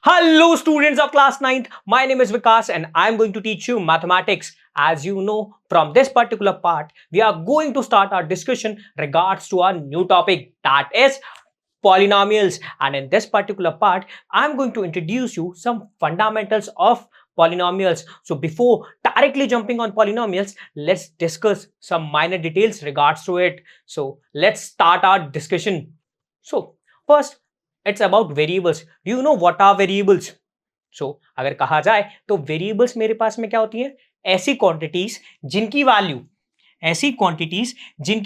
Hello, students of class 9th. My name is Vikas and I'm going to teach you mathematics. As you know, from this particular part, we are going to start our discussion regards to our new topic, that is polynomials. And in this particular part, I'm going to introduce you some fundamentals of polynomials. So before directly jumping on polynomials, let's discuss some minor details regards to it. So let's start our discussion. So first, it's about variables. Do you know what are variables? So अगर कहा जाए तो variables मेरे पास में क्या होती है, ऐसी क्वांटिटीज जिनकी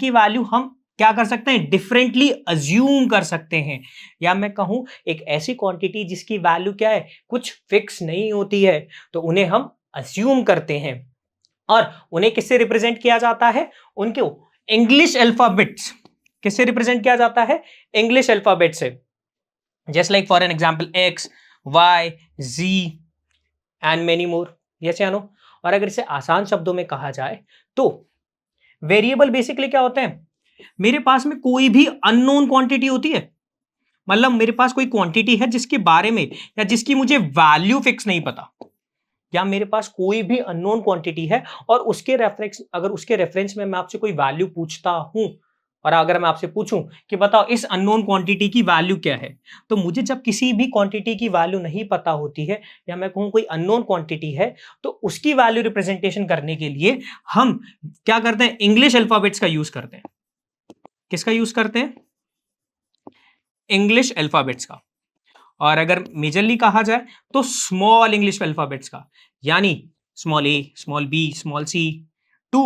वैल्यू हम क्या कर सकते हैं, डिफरेंटली अज्यूम कर सकते हैं, या मैं कहूं एक ऐसी क्वांटिटी जिसकी वैल्यू क्या है, कुछ फिक्स नहीं होती है, तो उन्हें हम अज्यूम करते हैं और उन्हें किससे रिप्रेजेंट किया जाता है, उनको इंग्लिश अल्फाबेट्स किससे रिप्रेजेंट किया जाता है, इंग्लिश अल्फाबेट से. Just like for an example X, Y, Z and many more. Yes या नो. और अगर इसे आसान शब्दों में कहा जाए तो वेरिएबल बेसिकली क्या होते हैं, मेरे पास में कोई भी अननोन क्वांटिटी होती है, मतलब मेरे पास कोई क्वांटिटी है जिसके बारे में या जिसकी मुझे वैल्यू फिक्स नहीं पता, या मेरे पास कोई भी अननोन क्वांटिटी है और उसके रेफरेंस में मैं आपसे कोई वैल्यू पूछता हूं, और अगर मैं आपसे पूछूं कि बताओ इस अननोन क्वांटिटी की वैल्यू क्या है, तो मुझे जब किसी भी क्वांटिटी की वैल्यू नहीं पता होती है, या मैं कहूं कोई अननोन क्वांटिटी है, तो उसकी वैल्यू रिप्रेजेंटेशन करने के लिए हम क्या करते हैं, इंग्लिश अल्फाबेट्स का यूज करते हैं. किसका यूज करते हैं, इंग्लिश अल्फाबेट्स का. और अगर मेजरली कहा जाए तो स्मॉल इंग्लिश अल्फाबेट्स का, यानी small A, small B, small C to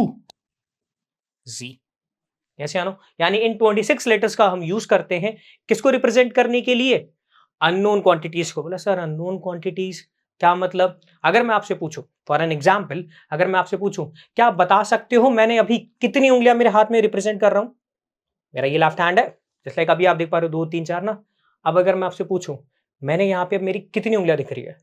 G. ऐसे आनो, यानी इन 26 लेटर्स का हम यूज करते हैं किसको रिप्रेजेंट करने के लिए, अननोन क्वांटिटीज को. बोला सर अननोन क्वांटिटीज क्या मतलब, अगर मैं आपसे पूछूं फॉर एन एग्जांपल, अगर मैं आपसे पूछूं क्या आप बता सकते हो मैंने अभी कितनी उंगलियां मेरे हाथ में रिप्रेजेंट कर रहा हूं, मेरा ये लेफ्ट हैंड है, जैसे लाइक अभी आप देख पा रहे हो 2 3 4 ना. अब अगर मैं आपसे पूछूं मैंने यहाँ पे अब मेरी कितनी उंगलियां दिख रही है,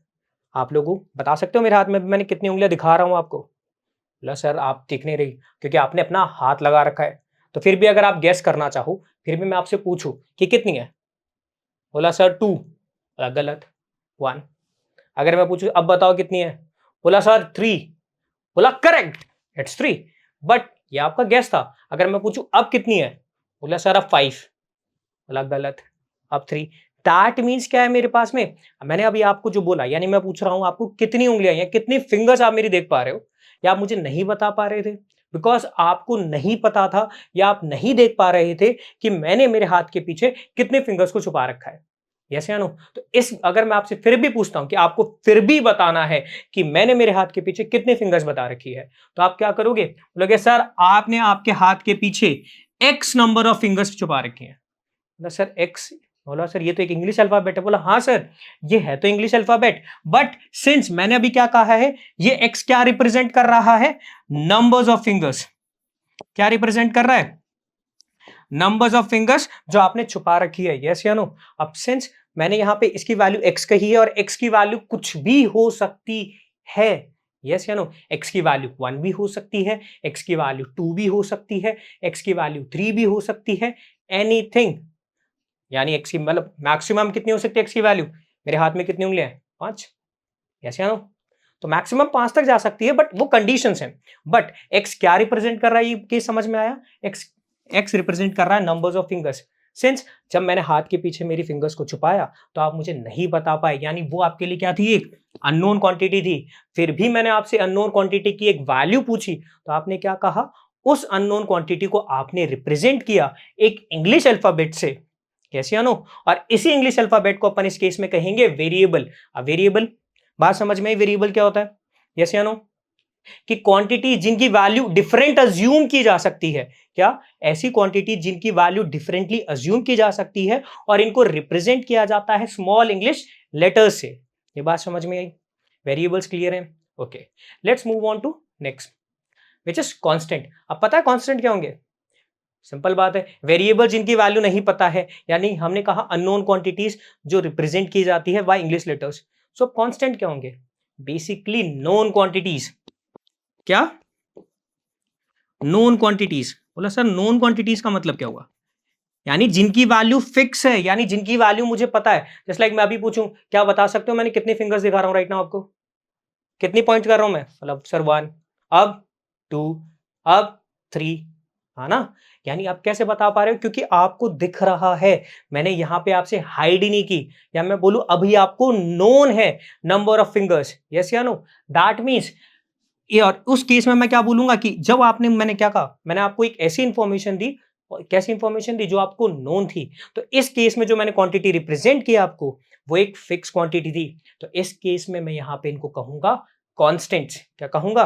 आप लोगों बता सकते हो मेरे हाथ में मैंने कितनी उंगलियां दिखा रहा हूं आपको. बोला सर आप दिख नहीं रही क्योंकि आपने अपना हाथ लगा रखा है. तो फिर भी अगर आप गेस करना चाहो, फिर भी मैं आपसे पूछूं कि कितनी है, बोला सर 2, बोला गलत, 1. अगर मैं पूछूं अब बताओ कितनी है, बोला सर 3, बोला करेक्ट, इट्स 3. बट ये आपका गेस था. अगर मैं पूछूं अब कितनी है, बोला सर अब 5, बोला गलत, अब 3. दैट मीन्स क्या है मेरे पास में, मैंने अभी आपको जो बोला, यानी मैं पूछ रहा हूं आपको कितनी उंगलियां या कितनी फिंगर्स आप मेरी देख पा रहे हो, या आप मुझे नहीं बता पा रहे थे बिकॉज आपको नहीं पता था या आप नहीं देख पा रहे थे कि मैंने मेरे हाथ के पीछे कितने फिंगर्स को छुपा रखा है. यस या नो. तो इस अगर मैं आपसे फिर भी पूछता हूं कि आपको फिर भी बताना है कि मैंने मेरे हाथ के पीछे कितने फिंगर्स बता रखी है, तो आप क्या करोगे, बोलोगे सर आपने आपके हाथ के पीछे एक्स नंबर ऑफ फिंगर्स छुपा रखी है. बोला सर एक्स, बोला सर ये तो एक इंग्लिश अल्फाबेट है. बोला हाँ सर ये है तो इंग्लिश अल्फाबेट, बट सिंस मैंने अभी क्या कहा है, ये एक्स क्या रिप्रेजेंट कर रहा है, नंबर्स ऑफ फिंगर्स. क्या रिप्रेजेंट कर रहा है, नंबर्स ऑफ फिंगर्स जो आपने छुपा रखी है. यस या नो. अब सिंस मैंने यहां पे इसकी वैल्यू एक्स कही है और एक्स की वैल्यू कुछ भी हो सकती है. यस या नो. एक्स की वैल्यू 1 भी हो सकती है, एक्स की वैल्यू 2 भी हो सकती है, एक्स की वैल्यू 3 भी हो सकती है, एनीथिंग. यानी एक्स की मतलब मैक्सिमम कितनी हो सकती है एक्स की वैल्यू, मेरे हाथ में कितनी उंगलियां हैं, 5. यस या नो. तो मैक्सिमम 5 तक जा सकती है, बट वो कंडीशंस हैं. बट एक्स क्या रिप्रेजेंट कर रहा है, ये केस समझ में आया. एक्स रिप्रेजेंट कर रहा है नंबर्स ऑफ फिंगर्स. सिंस जब मैंने हाथ के पीछे मेरी फिंगर्स को छुपाया तो आप मुझे नहीं बता पाए, यानी वो आपके लिए क्या थी, एक अननोन क्वांटिटी थी. फिर भी मैंने आपसे अननोन क्वांटिटी की एक वैल्यू पूछी, तो आपने क्या कहा, उस अननोन क्वांटिटी को आपने रिप्रेजेंट किया एक इंग्लिश अल्फाबेट से. कैसे नो. और इसी इंग्लिश अल्फाबेट को अपन इस केस में कहेंगे वेरिएबल. अब वेरिएबल बात समझ में आई, वेरिएबल क्या होता है. यस या नो. कि क्वांटिटी जिनकी वैल्यू डिफरेंट अज्यूम की जा सकती है. क्या, ऐसी क्वांटिटी जिनकी वैल्यू डिफरेंटली अज्यूम की जा सकती है और इनको रिप्रेजेंट किया जाता है स्मॉल इंग्लिश लेटर्स से. ये बात समझ में आई, वेरिएबल्स क्लियर है. Okay, let's move on to next which is constant. अब पता है कांस्टेंट क्या होंगे, सिंपल बात है, वेरिएबल जिनकी वैल्यू नहीं पता है, यानी हमने कहा अननोन क्वांटिटीज जो रिप्रेजेंट की जाती है by English letters. So constant क्या होंगे, बेसिकली नोन क्वांटिटीज. क्या, नोन क्वांटिटीज. बोला सर नोन क्वांटिटीज का मतलब क्या हुआ, यानी जिनकी वैल्यू फिक्स है, यानी जिनकी वैल्यू मुझे पता है। जस्ट लाइक मैं अभी पूछूं, क्या बता सकते हो मैंने कितने फिंगर्स दिखा रहा हूं राइट नाउ आपको, कितनी पॉइंट कर रहा हूं मैं, मतलब सर 1, अब 2, अब 3, है ना। यानी आप कैसे बता पा रहे हो, क्योंकि आपको दिख रहा है, मैंने यहां पे आपसे हाइड ही नहीं की, या मैं बोलूं अभी आपको नोन है नंबर ऑफ फिंगर्स, यस या नो। दैट मीन्स ये, और उस केस में मैं क्या बोलूंगा कि जब आपने, मैंने क्या कहा, मैंने आपको एक ऐसी इंफॉर्मेशन दी, कैसी इंफॉर्मेशन दी, जो आपको नोन थी। तो इस केस में जो मैंने क्वांटिटी रिप्रेजेंट किया आपको, वो एक फिक्स क्वांटिटी थी। तो इस केस में मैं यहां पे इनको कहूंगा कांस्टेंट। क्या कहूंगा,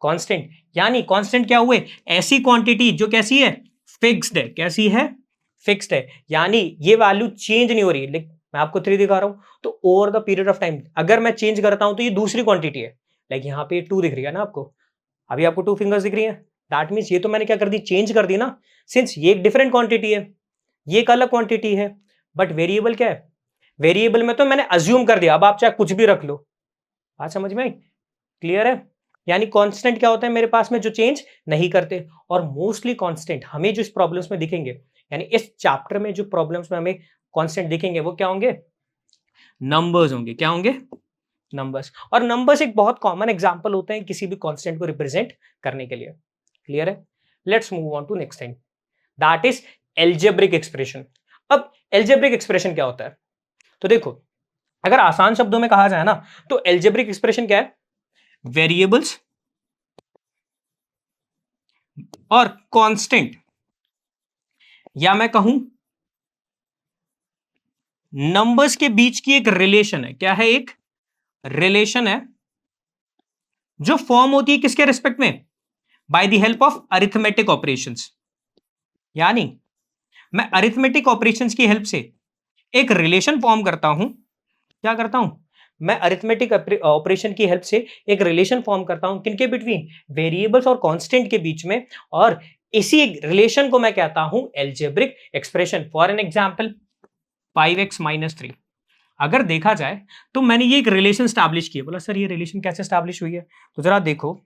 कांस्टेंट। यानी कांस्टेंट क्या हुए, ऐसी क्वांटिटी जो कैसी है, फिक्स्ड है। कैसी है, फिक्स्ड है, यानी ये वैल्यू चेंज नहीं हो रही। मैं आपको 3 दिखा रहा हूं, तो over the period of time अगर मैं चेंज करता हूं तो ये दूसरी क्वांटिटी है। लाइक यहाँ पे 2 दिख रही है ना आपको, अभी आपको 2 फिंगर्स दिख रही हैं। दैट मीन्स ये तो मैंने क्या कर दी, चेंज कर दी ना। सिंस ये एक डिफरेंट क्वांटिटी है, ये एक अलग क्वांटिटी है, बट वेरिएबल क्या है, वेरिएबल में तो मैंने अज्यूम कर दिया, अब आप चाहे कुछ भी रख लो। बात समझ में आई, क्लियर है। यानी कांस्टेंट क्या होता है मेरे पास में, जो चेंज नहीं करते। और मोस्टली कांस्टेंट हमें जो इस प्रॉब्लम्स में दिखेंगे, यानी इस चैप्टर में जो प्रॉब्लम्स में हमें कांस्टेंट दिखेंगे, वो क्या होंगे, नंबर्स होंगे। क्या होंगे, नंबर्स। और नंबर्स एक बहुत कॉमन एग्जांपल होते हैं किसी भी कांस्टेंट को रिप्रेजेंट करने के लिए। क्लियर है। Let's move on to next thing, that is algebraic expression. अब एल्जेब्रिक एक्सप्रेशन क्या होता है, तो देखो, अगर आसान शब्दों में कहा जाए ना, तो एल्जेब्रिक एक्सप्रेशन क्या है, वेरिएबल्स और कांस्टेंट, या मैं कहूं नंबर्स के बीच की एक रिलेशन है। क्या है, एक रिलेशन है जो फॉर्म होती है किसके रिस्पेक्ट में, by the help of arithmetic operations. यानी मैं अरिथमेटिक ऑपरेशंस की हेल्प से एक रिलेशन फॉर्म करता हूं। क्या करता हूं, मैं अरिथमेटिक ऑपरेशन की हेल्प से एक रिलेशन फॉर्म करता हूं, किनके बिटवीन, वेरिएबल्स और कांस्टेंट के बीच में। और इसी रिलेशन को मैं कहता हूं algebraic expression. For an example 5x minus 3। अगर देखा जाए तो मैंने ये एक रिलेशन स्टैब्लिश किया। बोला सर ये रिलेशन कैसे स्टैब्लिश हुई है, तो जरा देखो,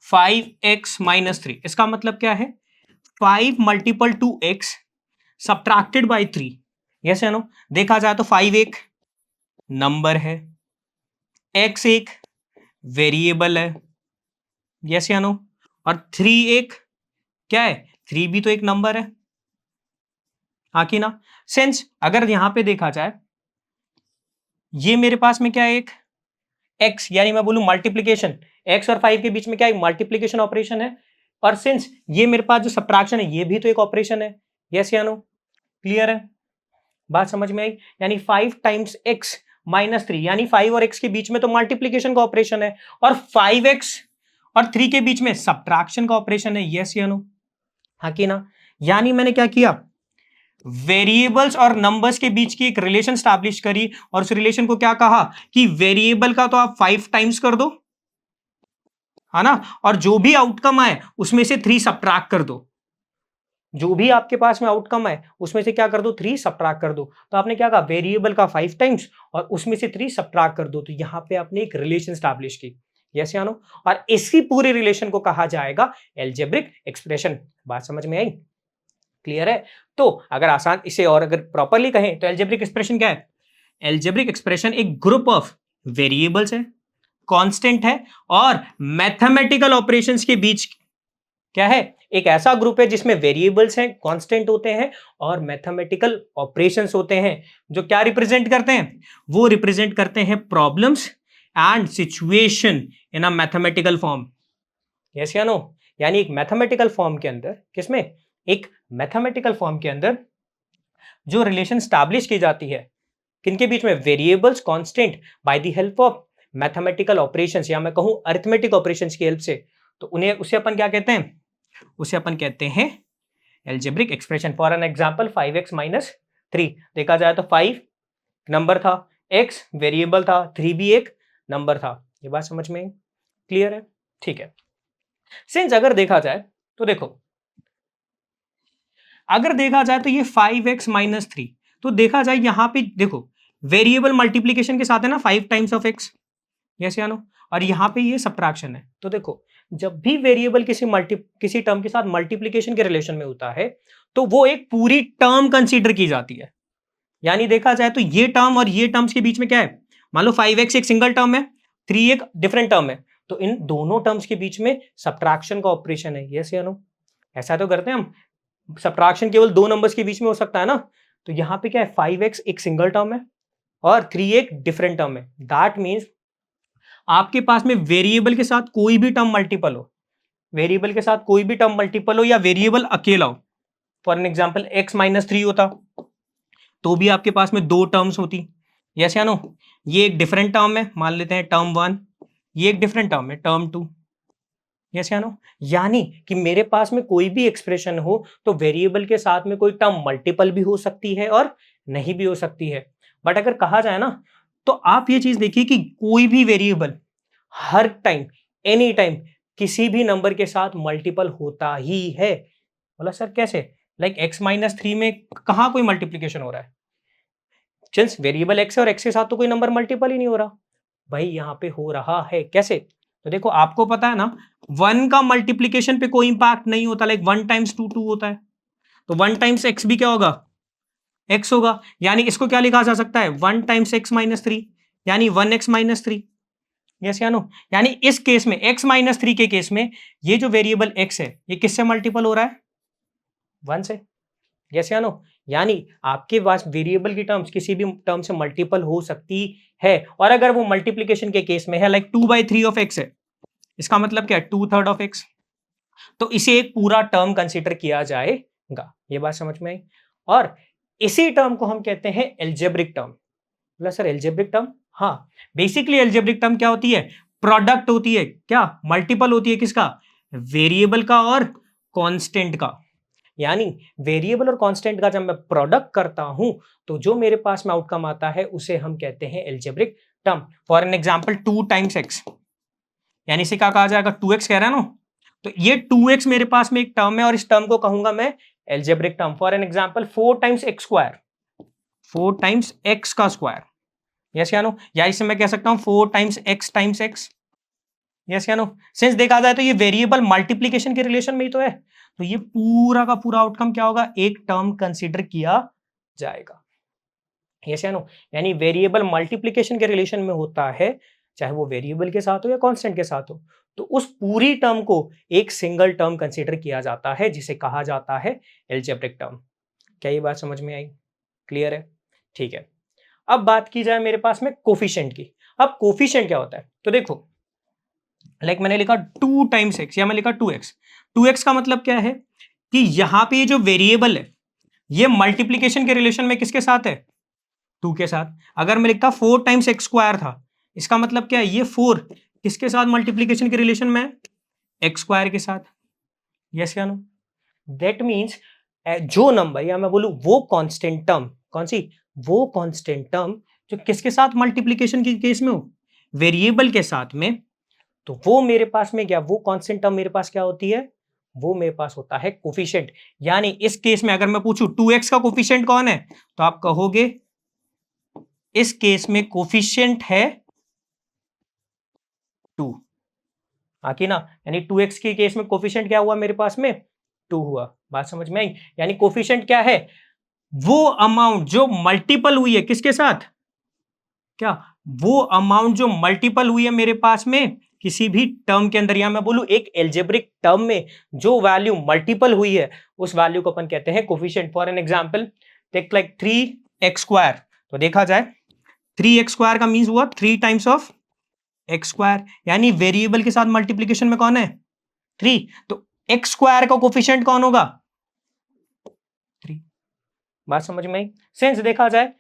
5x माइनस 3, इसका मतलब क्या है, 5 multiple to x subtracted by 3। Yes या नो। देखा जाए तो 5 एक नंबर है, x एक वेरिएबल है, यस या नो, और 3 एक क्या है, 3 भी तो एक नंबर है, हाँ कि ना। सेंस अगर यहां पे देखा जाए, ये मेरे पास में क्या है, एक x, यानी मैं बोलूं मल्टीप्लीकेशन, x और 5 के बीच में क्या है, मल्टीप्लीकेशन ऑपरेशन है। और सिंस ये मेरे पास जो सब्ट्रैक्शन है, ये भी तो एक ऑपरेशन है, यस या नो, क्लियर है, बात समझ में आई। यानी 5 टाइम्स x माइनस 3, यानी 5 और x के बीच में तो मल्टीप्लीकेशन का ऑपरेशन है, और 5x और 3 के बीच में सब्ट्रैक्शन का ऑपरेशन है, यस या नो, हाँ कि ना। यानी मैंने क्या किया, वेरिएबल्स और नंबर्स के बीच की एक रिलेशन स्टैब्लिश करी, और उस रिलेशन को क्या कहा कि वेरिएबल का तो आप 5 टाइम्स कर दो, है ना, और जो भी आउटकम आए उसमें से 3 सब्ट्रैक्ट कर दो। जो भी आपके पास में आउटकम है उसमें से क्या कर दो, 3 सब्ट्रैक्ट कर दो। तो आपने क्या कहा, वेरिएबल का 5 टाइम्स और उसमें से 3 सब्ट्रैक्ट कर दो। तो यहां पे आपने एक रिलेशन स्टैब्लिश की, यस या नो। और इसी पूरे रिलेशन को कहा जाएगा एल्जेब्रिक एक्सप्रेशन। बात समझ में आई, क्लियर है। तो अगर आसान इसे और अगर प्रॉपरली कहें तो एल्जेब्रिक एक्सप्रेशन क्या है, एल्जेब्रिक एक्सप्रेशन एक ग्रुप ऑफ वेरिएबल्स है, कांस्टेंट है, और मैथमेटिकल ऑपरेशंस के बीच क्या है, एक ऐसा ग्रुप है जिसमें वेरिएबल्स हैं, कांस्टेंट होते हैं, और मैथमेटिकल ऑपरेशंस होते हैं, जो क्या रिप्रेजेंट करते हैं, वो रिप्रेजेंट करते हैं problems and situation in a mathematical form, yes या नो। यानी एक मैथमेटिकल फॉर्म के अंदर, किसमें, एक मैथमेटिकल फॉर्म के अंदर जो रिलेशन स्टैब्लिश की जाती है, किनके बीच में, variables, constant, by the help of mathematical operations, या मैं कहूं अरिथमेटिक ऑपरेशंस की हेल्प से। तो उन्हें, उसे अपन क्या कहते हैं, उसे अपन कहते हैं algebraic expression. For an example 5x minus 3, देखा जाए तो 5 नंबर था, x वेरिएबल था, 3 भी एक नंबर था। ये बात समझ में क्लियर है, ठीक है। सिंस अगर देखा जाए तो देखो, अगर देखा जाए तो ये 5x माइनस 3, तो देखा जाए यहां पे देखो, वेरिएबल मल्टीप्लीकेशन के साथ है ना, 5 टाइम्स ऑफ x, यस या नो, और यहां पे ये सब्ट्रैक्शन है। तो देखो जब भी वेरिएबल किसी टर्म के साथ मल्टीप्लीकेशन के रिलेशन में होता है तो वो एक पूरी टर्म कंसीडर की जाती है। यानी देखा जाए तो ये टर्म और ये टर्म्स के बीच में क्या है, मान लो 5x एक सिंगल टर्म है, 3 एक डिफरेंट टर्म है, तो इन दोनों टर्म्स के बीच में सब्ट्रैक्शन का ऑपरेशन है। यस या नो? ऐसा तो करते हैं हम, सब्ट्रैक्शन केवल दो नंबर्स के बीच में हो सकता है ना। तो यहां पे क्या है, 5x एक सिंगल टर्म है और 3 एक डिफरेंट टर्म है। दैट मीन्स आपके पास में वेरिएबल के साथ कोई भी टर्म मल्टीपल हो, वेरिएबल के साथ कोई भी टर्म मल्टीपल हो या वेरिएबल अकेला हो, फॉर एन एग्जाम्पल x-3 होता तो भी आपके पास में दो टर्म्स होती। यस या नो? ये एक डिफरेंट टर्म है, मान लेते हैं टर्म 1, ये एक डिफरेंट टर्म है टर्म 2। यस या नो? यानी कि मेरे पास में कोई भी एक्सप्रेशन हो तो वेरिएबल के साथ में कोई टर्म मल्टीपल भी हो सकती है और नहीं भी हो सकती है। बट अगर कहा जाए ना तो आप ये चीज देखिए कि कोई भी वेरिएबल हर टाइम, एनी टाइम किसी भी नंबर के साथ मल्टीपल होता ही है। बोला सर कैसे? लाइक x-3 में कहां कोई मल्टीप्लीकेशन हो रहा है? सिंस वेरिएबल x है और x के साथ तो कोई नंबर मल्टीपल ही नहीं हो रहा। भाई यहाँ पे हो रहा है कैसे? तो देखो आपको पता है ना, 1 का मल्टीप्लीकेशन पे कोई इंपैक्ट नहीं होता, लाइक 1 टाइम्स 2 2 होता है, तो 1 टाइम्स x भी क्या होगा? x होगा। यानी इसको क्या लिखा जा सकता है? 1 टाइम्स x-3 यानी 1x-3। यस या नो? यानी इस केस में x-3 के केस में ये जो वेरिएबल x है ये किससे मल्टीपल हो रहा है? 1 से। यस या नो? यानी आपके पास वेरिएबल की टर्म्स किसी भी टर्म से मल्टीपल हो सकती है, और अगर वो मल्टीप्लिकेशन के केस में है, लाइक 2/3 ऑफ x है, इसका मतलब क्या है? 2/3 ऑफ x, तो इसे एक पूरा टर्म कंसीडर किया जाएगा। ये बात समझ में आई? और इसी टर्म को हम कहते हैं एल्जेब्रिक टर्म। बोला सर एल्जेब्रिक टर्म? हाँ, बेसिकली एल्जेब्रिक टर्म क्या होती है? प्रोडक्ट होती है। क्या? मल्टीपल होती है किसका? वेरिएबल का और कांस्टेंट का। यानी वेरिएबल और कांस्टेंट का जब मैं प्रोडक्ट करता हूं तो जो मेरे पास में आउटकम आता है उसे हम कहते हैं algebraic term. For an example 2 times x, यानी इसे क्या कहा जाएगा? 2x कह रहा है ना, तो ये 2x मेरे पास में एक टर्म है और इस टर्म को कहूंगा मैं algebraic term. For an example 4 times x², 4 times x का स्क्वायर। यस या नो? या इसे मैं कह सकता हूं 4 टाइम्स x। यस या नो? सिंस देखा जाए तो ये वेरिएबल मल्टीप्लीकेशन के रिलेशन में ही तो है, तो ये पूरा का पूरा आउटकम क्या होगा? एक टर्म कंसीडर किया जाएगा। यस या नो? यानी वेरिएबल मल्टीप्लीकेशन के रिलेशन में होता है, चाहे वो वेरिएबल के साथ हो या कांस्टेंट के साथ हो, तो उस पूरी टर्म को एक सिंगल टर्म कंसीडर किया जाता है जिसे कहा जाता है एल्जेब्रिक टर्म। क्या ये बात समझ में आई? क्लियर है? ठीक है। अब बात की जाए मेरे पास में कोफिशिएंट की। अब कोफिशिएंट क्या होता है? तो देखो, लाइक मैंने लिखा 2 टाइम्स x या मैं लिखा 2x। 2x का मतलब क्या है कि यहां पे ये जो वेरिएबल है ये मल्टीप्लीकेशन के रिलेशन में किसके साथ है? 2 के साथ। अगर मैं लिखता 4 टाइम्स x² था, इसका मतलब क्या है? ये 4 किसके साथ मल्टीप्लीकेशन के रिलेशन में है? x² के साथ। यस या नो? दैट मीन्स जो नंबर, या मैं बोलूं वो कांस्टेंट टर्म, कौन सी? वो कांस्टेंट टर्म जो किसके साथ मल्टीप्लीकेशन के केस में हो? वेरिएबल के साथ में, तो वो मेरे पास में क्या, वो कांस्टेंट टर्म मेरे पास क्या होती है? वो मेरे पास होता है कोफिशिएंट। यानी इस केस में अगर मैं पूछूं 2x का कोफिशिएंट कौन है, तो आप कहोगे इस केस में कोफिशिएंट है 2। आकी ना? यानी 2x के केस में कोफिशिएंट क्या हुआ मेरे पास में? 2 हुआ। बात समझ में आई? यानी कोफिशिएंट क्या है? वो अमाउंट जो मल्टीपल हुई है किसके साथ? क्या? वो अमाउंट जो मल्टीपल हुई है मेरे पास में किसी भी टर्म के अंदर, या मैं बोलूं एक एल्जेब्रिक टर्म में जो वैल्यू मल्टीपल हुई है उस वैल्यू को अपन कहते हैं coefficient. For an example take like 3x², तो देखा जाए 3x² का मींस हुआ 3 टाइम्स ऑफ x², यानी वेरिएबल के साथ मल्टीप्लीकेशन में कौन है? 3, तो x² का कोफिशिएंट कौन होगा? 3। बात समझ में आई? सेंस देखा जाए,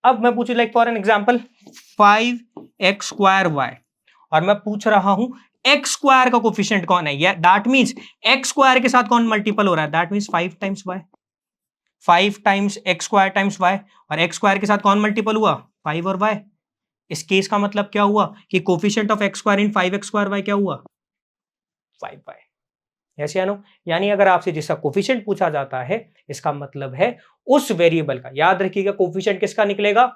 अब मैं पूछू like for an example 5x² और मैं पूछ रहा हूं x² का कोफिशिएंट कौन है? या दैट मींस x² के साथ कौन मल्टीपल हो रहा है? That means 5 times y, 5 times x² times y, और x² के साथ कौन मल्टीपल हुआ? 5 और y। इस केस का मतलब क्या हुआ कि coefficient of x² in 5x² y क्या हुआ? 5y। यस या नो? यानी अगर आपसे जिसका कोफिशिएंट पूछा जाता है इसका मतलब है उस वेरिएबल का, याद रखिएगा कोफिशिएंट किसका निकलेगा?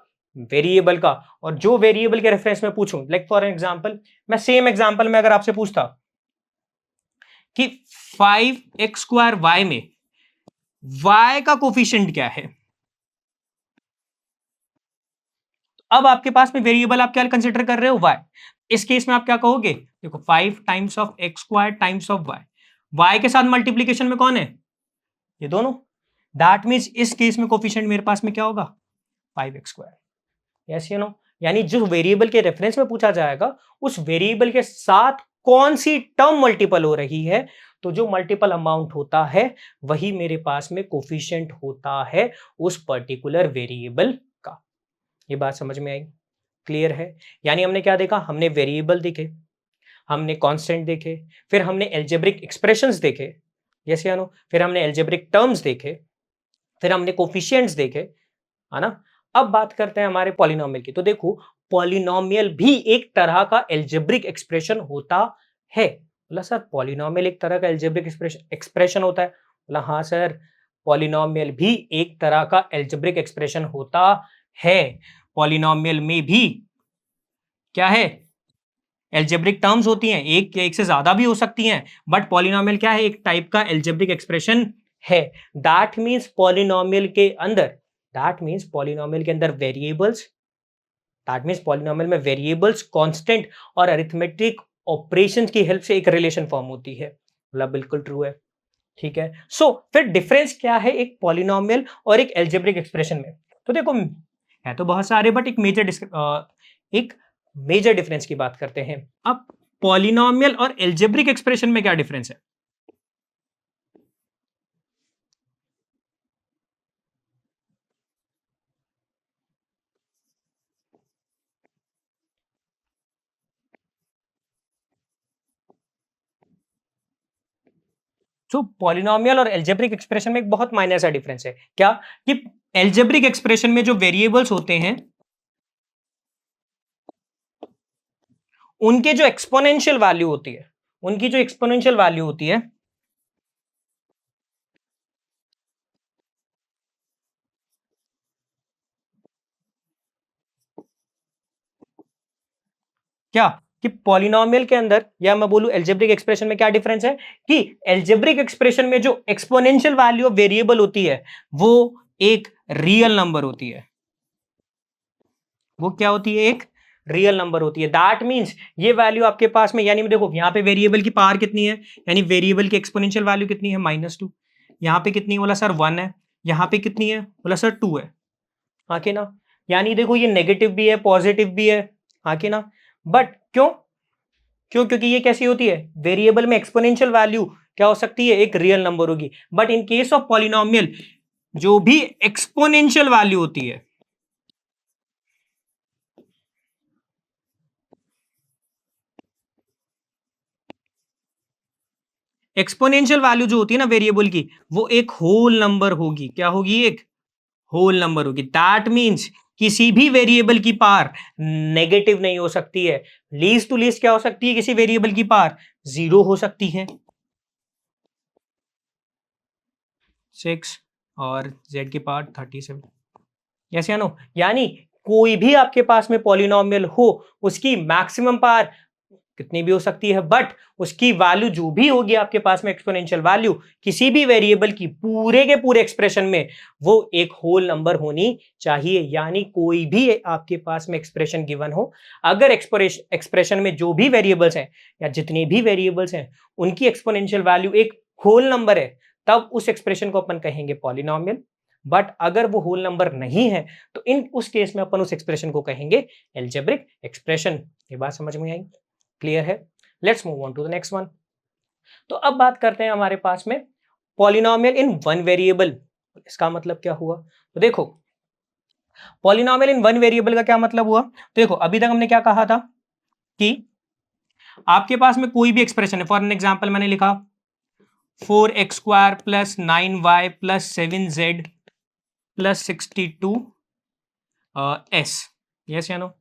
वेरिएबल का। और जो वेरिएबल के रेफरेंस में पूछूं, लाइक फॉर एग्जांपल मैं सेम एग्जांपल में अगर आपसे पूछता कि 5x² y में y का कोफिशिएंट क्या है। अब आपके पास में वेरिएबल आप क्या कंसिडर कर रहे हो, y। इस केस में आप क्या कहोगे, देखो 5 times of x² times of y के साथ मल्टीप्लीकेशन में कौन है, ये दोनों। दैट मीन्स इस केस में कोफिशिएंट मेरे पास में क्या होगा, 5x²। यस या नो, यानी जो वेरिएबल के रेफरेंस में पूछा जाएगा उस वेरिएबल के साथ कौन सी टर्म मल्टीपल हो रही है, तो जो मल्टीपल अमाउंट होता है वही मेरे पास में कोफिशिएंट होता है उस पर्टिकुलर वेरिएबल का। ये बात समझ में आई, क्लियर है। यानी हमने क्या देखा, हमने वेरिएबल देखे, हमने कांस्टेंट देखे, फिर हमने एल्जेब्रिक एक्सप्रेशंस देखे, यस या नो, फिर हमने एल्जेब्रिक टर्म्स देखे, फिर हमने कोफिशिएंट्स देखे, है ना। अब बात करते हैं हमारे पॉलिनोमियल की। तो देखो पॉलिनोमियल भी एक तरह का एल्जेब्रिक एक्सप्रेशन होता है। बोला सर पॉलिनोमियल एक तरह का एल्जेब्रिक एक्सप्रेशन होता है। बोला हाँ सर, पॉलिनोमियल भी एक तरह का एल्जेब्रिक एक्सप्रेशन होता है। पॉलिनोमियल में भी क्या है, एल्जेब्रिक टर्म्स होती हैं, एक या एक से ज्यादा भी हो सकती हैं, बट पॉलिनोमियल क्या है, एक टाइप का एल्जेब्रिक एक्सप्रेशन है। दैट मीन्स पॉलिनोमियल के अंदर, दैट मीन्स पॉलिनोमियल के अंदर वेरिएबल्स, दैट मीन्स पॉलिनोमियल में वेरिएबल्स, कांस्टेंट और अरिथमेटिक ऑपरेशंस की हेल्प से एक रिलेशन फॉर्म होती है। मतलब बिल्कुल ट्रू है, ठीक है। सो फिर डिफरेंस क्या है एक पॉलिनोमियल और एक एल्जेब्रिक एक्सप्रेशन में। तो देखो है तो बहुत सारे, बट एक मेजर डिफरेंस की बात करते हैं। अब पॉलिनोमियल और एल्जेब्रिक एक्सप्रेशन में क्या डिफरेंस है। तो पॉलिनोमियल और एल्जेब्रिक एक्सप्रेशन में एक बहुत माइनर सा डिफरेंस है, क्या कि एल्जेब्रिक एक्सप्रेशन में जो वेरिएबल्स होते हैं उनके जो एक्सपोनेंशियल वैल्यू होती है, उनकी जो एक्सपोनेंशियल वैल्यू होती है, क्या कि पॉलिनोमियल के अंदर, या मैं बोलूं एल्जेब्रिक एक्सप्रेशन में क्या डिफरेंस है कि एल्जेब्रिक एक्सप्रेशन में जो एक्सपोनेंशियल वैल्यू ऑफ वेरिएबल होती है वो एक रियल नंबर होती है। वो क्या होती है, एक रियल नंबर होती है। दैट मींस ये वैल्यू आपके पास में, यानी देखो यहाँ पे वेरिएबल की पावर कितनी है, यानी वेरिएबल की एक्सपोनेंशियल वैल्यू कितनी है, -2। यहाँ पे कितनी बोला सर 1 है, यहाँ पे कितनी है बोला सर 2 है, हाँ कि ना। यानी देखो ये नेगेटिव भी है पॉजिटिव भी है, हाँ कि ना। बट क्यों, क्योंकि ये कैसी होती है, वेरिएबल में एक्सपोनेंशियल वैल्यू क्या हो सकती है, एक रियल नंबर होगी। But in case of polynomial जो भी एक्सपोनेंशियल वैल्यू होती है, एक्सपोनेंशियल वैल्यू जो होती है ना वेरिएबल की, वो एक होल नंबर होगी। क्या होगी, एक होल नंबर होगी। दैट मींस किसी भी वेरिएबल की पावर नेगेटिव नहीं हो सकती है। लीस्ट टू लीस्ट क्या हो सकती है, किसी वेरिएबल की पावर 0 हो सकती है। 6 और z की पावर 37, यस या नो। यानी कोई भी आपके पास में पॉलिनोमियल हो उसकी मैक्सिमम पावर कितनी भी हो सकती है, बट उसकी वैल्यू जो भी होगी आपके पास में एक्सपोनेंशियल वैल्यू किसी भी वेरिएबल की पूरे के पूरे एक्सप्रेशन में वो एक होल नंबर होनी चाहिए। यानी कोई भी आपके पास में एक्सप्रेशन गिवन हो, अगर एक्सप्रेशन में जो भी वेरिएबल्स हैं या जितने भी वेरिएबल्स हैं उनकी एक्सपोनेंशियल वैल्यू एक होल नंबर है, तब उस एक्सप्रेशन को अपन कहेंगे पॉलिनोमियल। बट अगर वो होल नंबर नहीं है तो उस केस में अपन उस एक्सप्रेशन को कहेंगे एल्जेब्रिक एक्सप्रेशन। ये बात समझ में आई, क्लियर है। Let's move on to the next one. तो अब बात करते हैं हमारे पास में पॉलिनोमियल इन वन वेरिएबल। इसका मतलब क्या हुआ, तो देखो पॉलिनोमियल इन वन वेरिएबल का क्या मतलब हुआ। तो देखो अभी तक हमने क्या कहा था कि आपके पास में कोई भी एक्सप्रेशन है, फॉर एन एग्जांपल मैंने लिखा 4x² plus 9y plus 7z plus 62 s, yes या नो।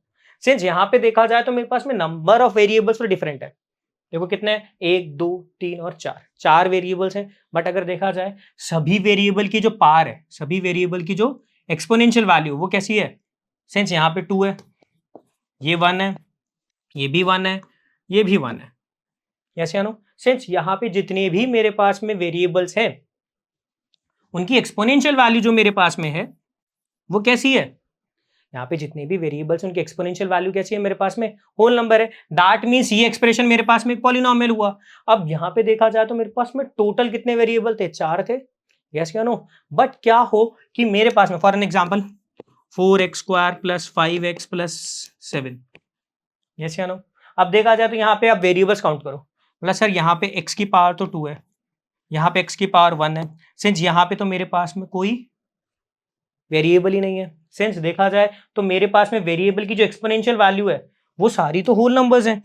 सिंस यहां पे देखा जाए तो मेरे पास में नंबर ऑफ वेरिएबल्स तो डिफरेंट है। देखो कितने हैं, 1 2 3 और 4, 4 वेरिएबल्स हैं। बट अगर देखा जाए सभी वेरिएबल की जो पावर है, सभी वेरिएबल की जो एक्सपोनेंशियल वैल्यू वो कैसी है, सिंस यहाँ पे 2 है, ये 1 है, ये भी 1 है, ये भी 1 है, यस या नो। सिंस यहाँ पे जितने भी मेरे पास में वेरिएबल्स हैं उनकी एक्सपोनेंशियल वैल्यू जो मेरे पास में है वो कैसी है, यहाँ पे जितने भी वेरिएबल्स उनकी एक्सपोनेंशियल वैल्यू कैसी है मेरे पास में, होल नंबर है। दैट मींस ये एक्सप्रेशन मेरे पास में पॉलिनोमियल हुआ। अब यहाँ पे देखा जाए तो मेरे पास में टोटल कितने वेरिएबल थे, 4 थे, यस या नो। बट क्या हो कि मेरे पास में for an example 4x² + 5x + 7, yes या नो। अब देखा जाए तो यहाँ पे आप वेरिएबल्स काउंट करो, बोला सर यहाँ पे x की पावर तो 2 है, यहाँ पे x की पावर 1 है, सिंस यहाँ पे तो मेरे पास में कोई वेरिएबल ही नहीं है। सिंस देखा जाए तो मेरे पास में वेरिएबल की जो एक्सपोनेंशियल वैल्यू है वो सारी तो होल नंबर्स हैं।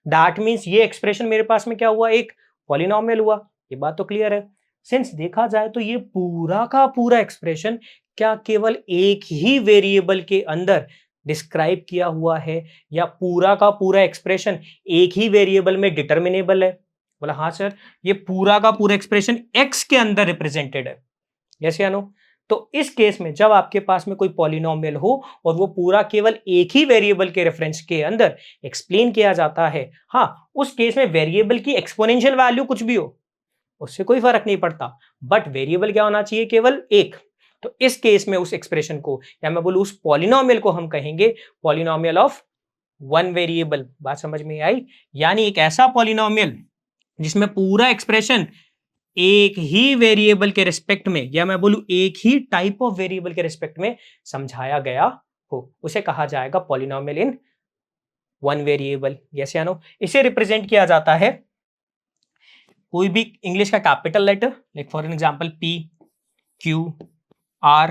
दैट मींस ये एक्सप्रेशन मेरे पास में क्या हुआ, एक पॉलिनोमियल हुआ। ये बात तो क्लियर है। सिंस देखा जाए तो ये पूरा का पूरा एक्सप्रेशन क्या केवल एक ही वेरिएबल के अंदर डिस्क्राइब किया हुआ है, या पूरा का पूरा एक्सप्रेशन एक ही वेरिएबल में डिटर्मिनेबल है? बोला हाँ सर, ये पूरा का पूरा एक्सप्रेशन x के अंदर रिप्रेजेंटेड है, यस या नो। तो इस केस में जब आपके पास में कोई पॉलिनोमियल हो और वो पूरा केवल एक ही वेरिएबल के रेफरेंस के अंदर एक्सप्लेन किया जाता है, हाँ उस केस में वेरिएबल की एक्सपोनेंशियल वैल्यू कुछ भी हो उससे कोई फर्क नहीं पड़ता, बट वेरिएबल क्या होना चाहिए, केवल एक। तो इस केस में उस एक्सप्रेशन को, या मैं बोलूं उस पॉलिनोमियल को हम कहेंगे पॉलिनोमियल ऑफ वन वेरिएबल। बात समझ में आई? यानी एक ऐसा पॉलिनोमियल जिसमें पूरा एक्सप्रेशन एक ही वेरिएबल के रिस्पेक्ट में, या मैं बोलूं एक ही टाइप ऑफ वेरिएबल के रिस्पेक्ट में समझाया गया हो, उसे कहा जाएगा polynomial in one variable, yes या नो। इसे रिप्रेजेंट किया जाता है कोई भी इंग्लिश का capital letter, like for an example P, Q, R,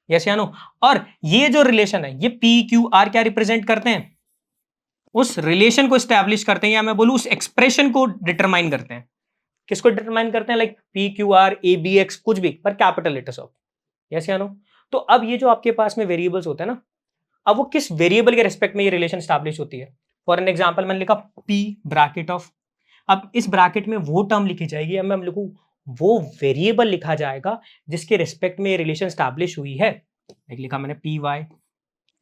yes या नो। और ये जो रिलेशन है ये P, Q, R क्या रिप्रेजेंट करते हैं, उस रिलेशन को एस्टैब्लिश करते हैं, या मैं बोलूं उस एक्सप्रेशन को डिटरमाइन करते हैं। किसको डिटरमाइन करते हैं, लाइक PQR ABX कुछ भी, पर कैपिटल लेटर्स ऑफ, यस या नो। तो अब ये जो आपके पास में वेरिएबल्स होते हैं ना, अब वो किस वेरिएबल के रिस्पेक्ट में ये रिलेशन एस्टैब्लिश होती है। फॉर एन एग्जांपल मैंने लिखा P ब्रैकेट ऑफ, अब इस ब्रैकेट में वो टर्म लिखी जाएगी, या मैं लिखूं वो वेरिएबल लिखा जाएगा जिसके रिस्पेक्ट में ये रिलेशन एस्टैब्लिश हुई है। एक लिखा मैंने PY,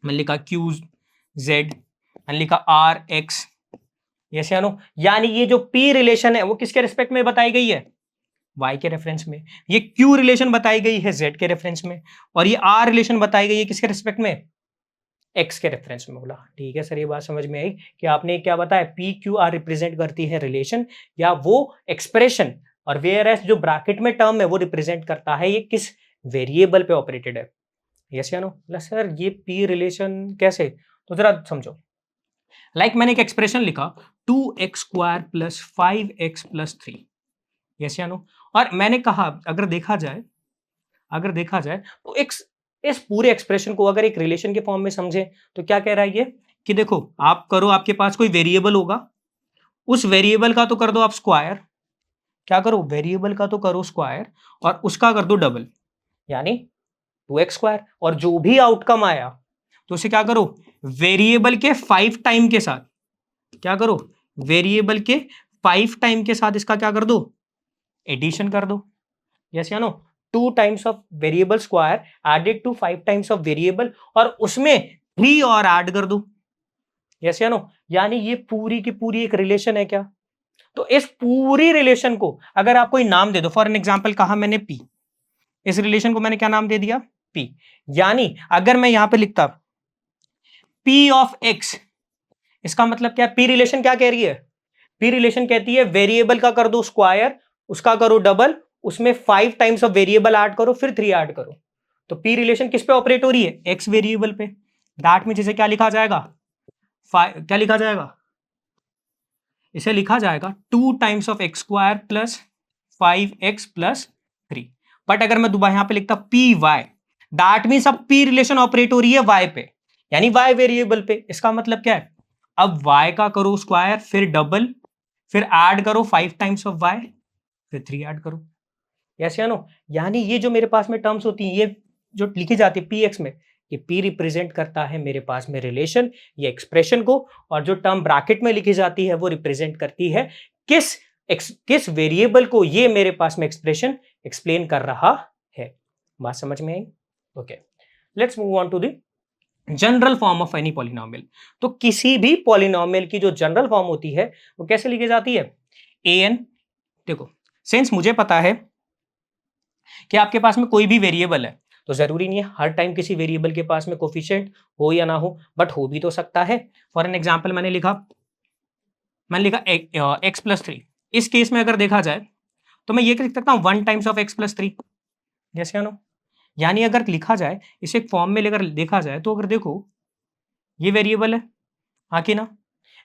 मैंने लिखा QZ, मैंने लिखा RX, यस या नो। यानी ये जो P रिलेशन है वो किसके रिस्पेक्ट में बताई गई है, Y के रेफरेंस में। ये Q रिलेशन बताई गई है Z के रेफरेंस में, और ये R रिलेशन बताई गई है किसके रिस्पेक्ट में, X के रेफरेंस में। बोला ठीक है सर, ये बात समझ में आई कि आपने क्या बताया, PQR रिप्रेजेंट करती है रिलेशन या वो एक्सप्रेशन, और वेयर एज जो ब्रैकेट में टर्म है वो रिप्रेजेंट करता है ये किस वेरिएबल पे ऑपरेटेड है, यस या नो। सर ये P रिलेशन कैसे, तो जरा समझो। लाइक मैंने एक एक्सप्रेशन लिखा 2x² + 5x + 3, यस या नो। और मैंने कहा अगर देखा जाए तो इस पूरे एक्सप्रेशन को अगर एक रिलेशन के फॉर्म में समझे तो क्या कह रहा है ये, कि देखो आप करो, आपके पास कोई वेरिएबल होगा, उस वेरिएबल का तो कर दो आप स्क्वायर, क्या करो वेरिएबल का तो करो स्क्वायर, और उसका कर दो डबल, यानी 2x², और जो भी आउटकम आया तो उसे क्या करो, वेरिएबल के 5 टाइम के साथ, क्या करो वेरिएबल के 5 टाइम के साथ इसका क्या कर दो, एडिशन कर दो, यस या no. 2 times of variable square added to 5 times of variable, और उसमें 3 और ऐड कर दो, यस या नो। यानी ये पूरी की पूरी एक रिलेशन है क्या। तो इस पूरी रिलेशन को अगर आप कोई नाम दे दो, फॉर एन एग्जांपल कहा मैंने P, इस रिलेशन को मैंने क्या नाम दे दिया, P। यानी अगर मैं यहां पे लिखता P ऑफ X, इसका मतलब क्या, P रिलेशन क्या कह रही है, P रिलेशन कहती है वेरिएबल का कर दो स्क्वायर, उसका करो डबल, उसमें 5 टाइम्स ऑफ वेरिएबल ऐड करो, फिर 3 ऐड करो। तो P रिलेशन किस पे ऑपरेट हो रही है, X वेरिएबल पे। दैट में जैसे क्या लिखा जाएगा, क्या लिखा जाएगा, इसे लिखा जाएगा 2 times of x² + 5x + 3। But अगर मैं दोबारा यहां पे लिखता PY, दैट मींस अब P रिलेशन ऑपरेट हो रही है Y पे, यानी Y वेरिएबल पे। इसका मतलब क्या है, अब Y का करो स्क्वायर, फिर डबल, फिर ऐड करो 5 टाइम्स ऑफ Y, फिर 3 ऐड करो, यस या नो। यानी ये जो मेरे पास में टर्म्स होती हैं, ये जो लिखी जाती है PX में, ये P रिप्रेजेंट करता है मेरे पास में रिलेशन, ये एक्सप्रेशन को, और जो टर्म ब्रैकेट में लिखी जाती है वो रिप्रेजेंट करती है किस वेरिएबल को ये मेरे पास में एक्सप्रेशन एक्सप्लेन कर रहा है। बात समझ में आई? Okay, let's move on to the general form of any polynomial. तो किसी भी पॉलिनोमियल की जो जनरल फॉर्म होती है वो कैसे लिखी जाती है, an, देखो सिंस मुझे पता है कि आपके पास में कोई भी वेरिएबल है, तो जरूरी नहीं है हर टाइम किसी वेरिएबल के पास में कोफिशिएंट हो या ना हो, बट हो भी तो सकता है। फॉर एन एग्जाम्पल मैंने लिखा x+3। इस केस में अगर देखा जाए तो मैं ये लिख सकता हूँ 1 टाइम्स ऑफ x+3, यस या नो। यानी अगर लिखा जाए इसे एक फॉर्म में लेकर देखा जाए तो अगर देखो ये वेरिएबल है, हाँ कि ना,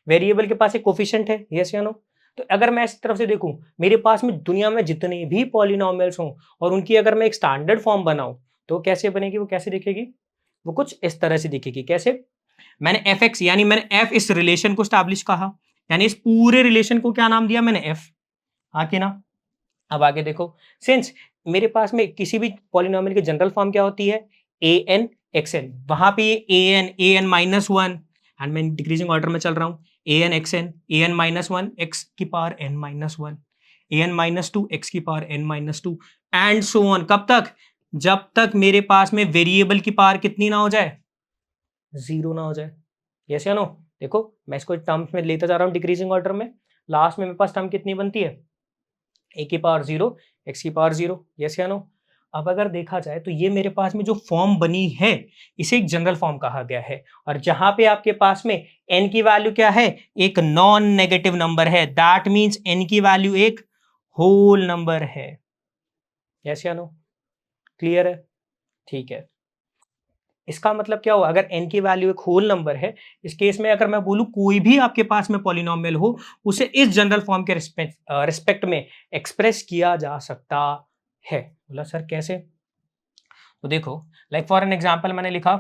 वेरिएबल के पास एक कोफिशिएंट है, यस या नो। तो अगर मैं इस तरफ से देखूं, मेरे पास में दुनिया में जितने भी पॉलिनोमियल्स हों और उनकी अगर मैं एक स्टैंडर्ड फॉर्म बनाऊं तो कैसे बनेगी, वो कैसे दिखेगी, वो कुछ इस तरह से दिखेगी। कैसे, मैंने एफ एक्स यानी मैंने एफ इस रिलेशन को स्टैब्लिश कहा, यानी इस पूरे रिलेशन को क्या नाम दिया मैंने, एफ, हाँ कि ना। अब आगे देखो, सिंस मेरे पास में किसी भी पॉलिनोमियल की जनरल फॉर्म क्या होती है, ए एन एक्स एन, वहां पे ए एन -1 एंड मैं डिक्रीजिंग ऑर्डर में चल रहा हूं, A N X N, A N -1 X की power N -1, A N -2 X की power N -2 and so on. कब तक, जब तक मेरे पास में वेरिएबल की पावर कितनी ना हो जाए, 0 ना हो जाए, यस या नो। देखो मैं इसको टर्म्स में लेता जा रहा हूं डिक्रीजिंग ऑर्डर में, लास्ट में मेरे पास टर्म कितनी बनती है, ए की पावर 0 एक्स की पावर 0, यस या नो। अब अगर देखा जाए तो ये मेरे पास में जो फॉर्म बनी है इसे एक जनरल फॉर्म कहा गया है, और जहां पे आपके पास में n की वैल्यू क्या है, एक नॉन नेगेटिव नंबर है, दैट मींस n की वैल्यू एक होल नंबर है, यस या नो, क्लियर है, ठीक है। इसका मतलब क्या हुआ, अगर n की वैल्यू एक होल नंबर है, इस केस में अगर मैं बोलूं कोई भी आपके पास में पॉलिनोमियल हो उसे इस जनरल फॉर्म के रिस्पेक्ट में एक्सप्रेस किया जा सकता है। बोला सर कैसे, तो देखो लाइक फॉर एन एग्जांपल मैंने लिखा